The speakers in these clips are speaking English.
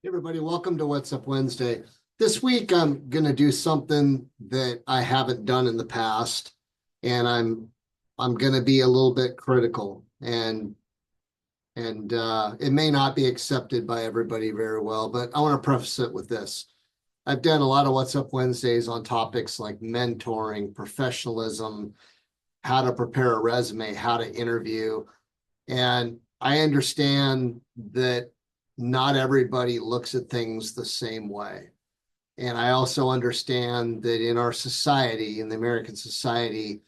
Hey everybody, welcome to What's Up Wednesday. This week I'm going to do something that I haven't done in the past, and I'm going to be a little bit critical, and it may not be accepted by everybody very well, but I want to preface it with this. I've done a lot of What's Up Wednesdays on topics like mentoring, professionalism, how to prepare a resume, how to interview, and I understand that not everybody looks at things the same way. And I also understand that in our society, in the American society,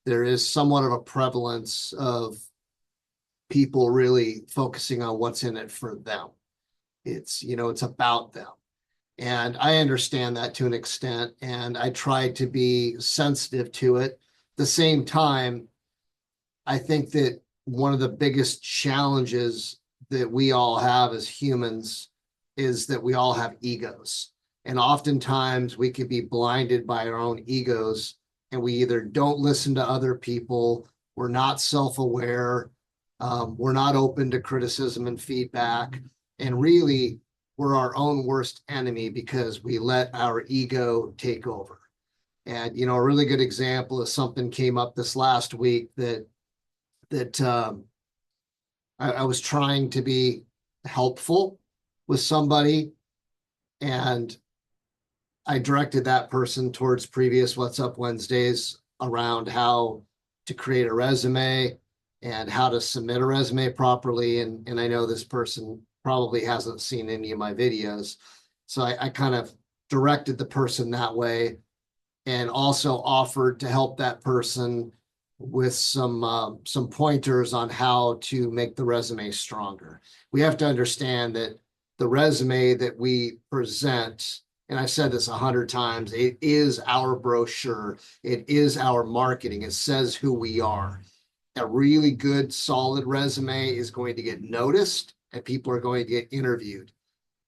there is somewhat of a prevalence of people really focusing on what's in it for them. It's about them. And I understand that to an extent, and I try to be sensitive to it. At the same time, I think that one of the biggest challenges that we all have as humans is that we all have egos. And oftentimes we can be blinded by our own egos, and we either don't listen to other people, we're not self aware, we're not open to criticism and feedback. And really, we're our own worst enemy because we let our ego take over. And, a really good example is something came up this last week that I was trying to be helpful with somebody, and I directed that person towards previous What's Up Wednesdays around how to create a resume and how to submit a resume properly. And I know this person probably hasn't seen any of my videos. So I kind of directed the person that way and also offered to help that person with some pointers on how to make the resume stronger. We have to understand that the resume that we present, and I've said this 100 times, it is our brochure, it is our marketing, it says who we are. A really good, solid resume is going to get noticed and people are going to get interviewed.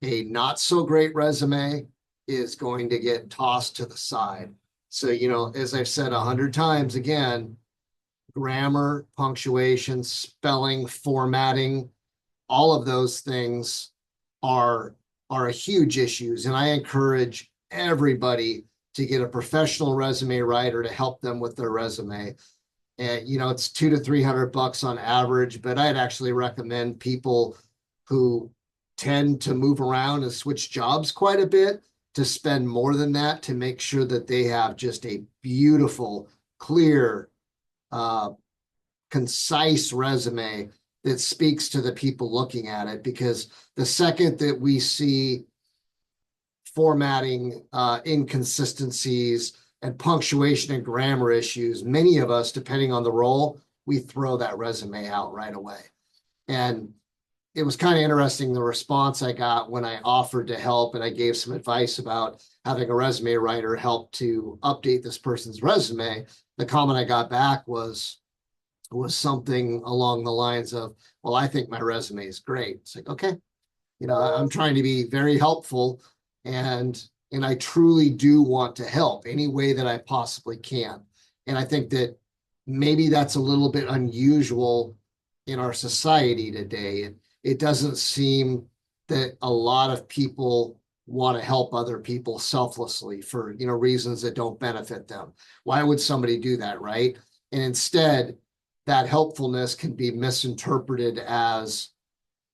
A not so great resume is going to get tossed to the side. So, as I've said 100 times again, grammar, punctuation, spelling, formatting, all of those things are are huge issues. And I encourage everybody to get a professional resume writer to help them with their resume. And it's 200 to 300 bucks on average, but I'd actually recommend people who tend to move around and switch jobs quite a bit to spend more than that to make sure that they have just a beautiful, clear, uh, concise resume that speaks to the people looking at it. Because the second that we see formatting inconsistencies and punctuation and grammar issues, many of us, depending on the role, we throw that resume out right away. And it was kind of interesting the response I got when I offered to help and I gave some advice about having a resume writer help to update this person's resume. The comment I got back was something along the lines of, well, I think my resume is great. It's like, okay, I'm trying to be very helpful, and I truly do want to help any way that I possibly can. And I think that maybe that's a little bit unusual in our society today. It doesn't seem that a lot of people want to help other people selflessly for reasons that don't benefit them. Why would somebody do that, right? And instead, that helpfulness can be misinterpreted as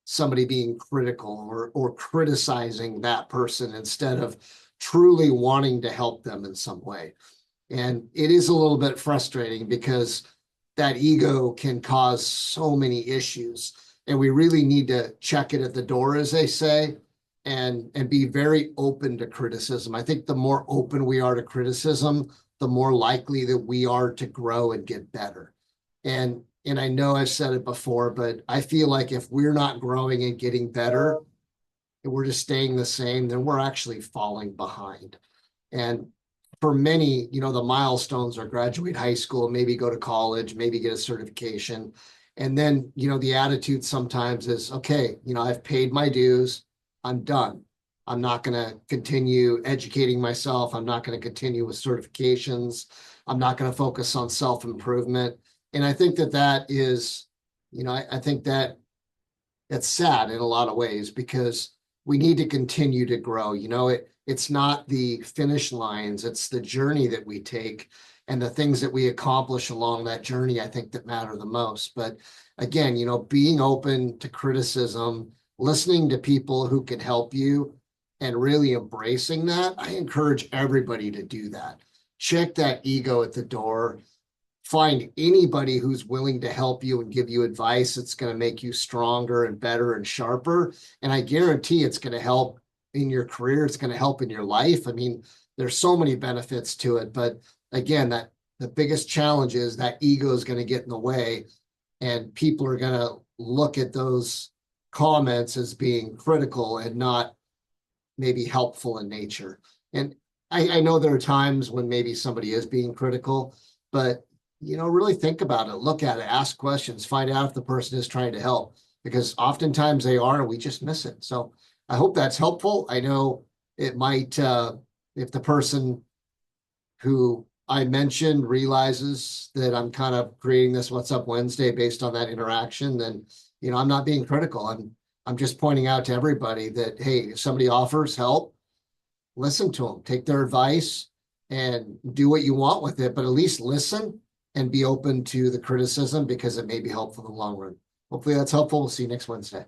somebody being critical or criticizing that person instead of truly wanting to help them in some way. And it is a little bit frustrating because that ego can cause so many issues. And we really need to check it at the door, as they say, and be very open to criticism. I think the more open we are to criticism, the more likely that we are to grow and get better. And I know I've said it before, but I feel like if we're not growing and getting better, and we're just staying the same, then we're actually falling behind. And for many, the milestones are graduate high school, maybe go to college, maybe get a certification. And then, the attitude sometimes is, okay, I've paid my dues, I'm done. I'm not going to continue educating myself. I'm not going to continue with certifications. I'm not going to focus on self improvement. And I think that is, I think that it's sad in a lot of ways because we need to continue to grow. It's not the finish lines, it's the journey that we take and the things that we accomplish along that journey, I think, that matter the most. But again, being open to criticism, listening to people who can help you, and really embracing that, I encourage everybody to do that. Check that ego at the door. Find anybody who's willing to help you and give you advice that's going to make you stronger and better and sharper. And I guarantee it's going to help in your career. It's going to help in your life. I mean, there's so many benefits to it. But again, the biggest challenge is that ego is going to get in the way, and people are going to look at those comments as being critical and not maybe helpful in nature. And I know there are times when maybe somebody is being critical, but really think about it, look at it, ask questions, find out if the person is trying to help, because oftentimes they are, and we just miss it. So I hope that's helpful. I know it might, if the person who I mentioned realizes that I'm kind of creating this What's Up Wednesday based on that interaction, then, I'm not being critical. I'm just pointing out to everybody that, hey, if somebody offers help, listen to them, take their advice and do what you want with it, but at least listen and be open to the criticism, because it may be helpful in the long run. Hopefully that's helpful. We'll see you next Wednesday.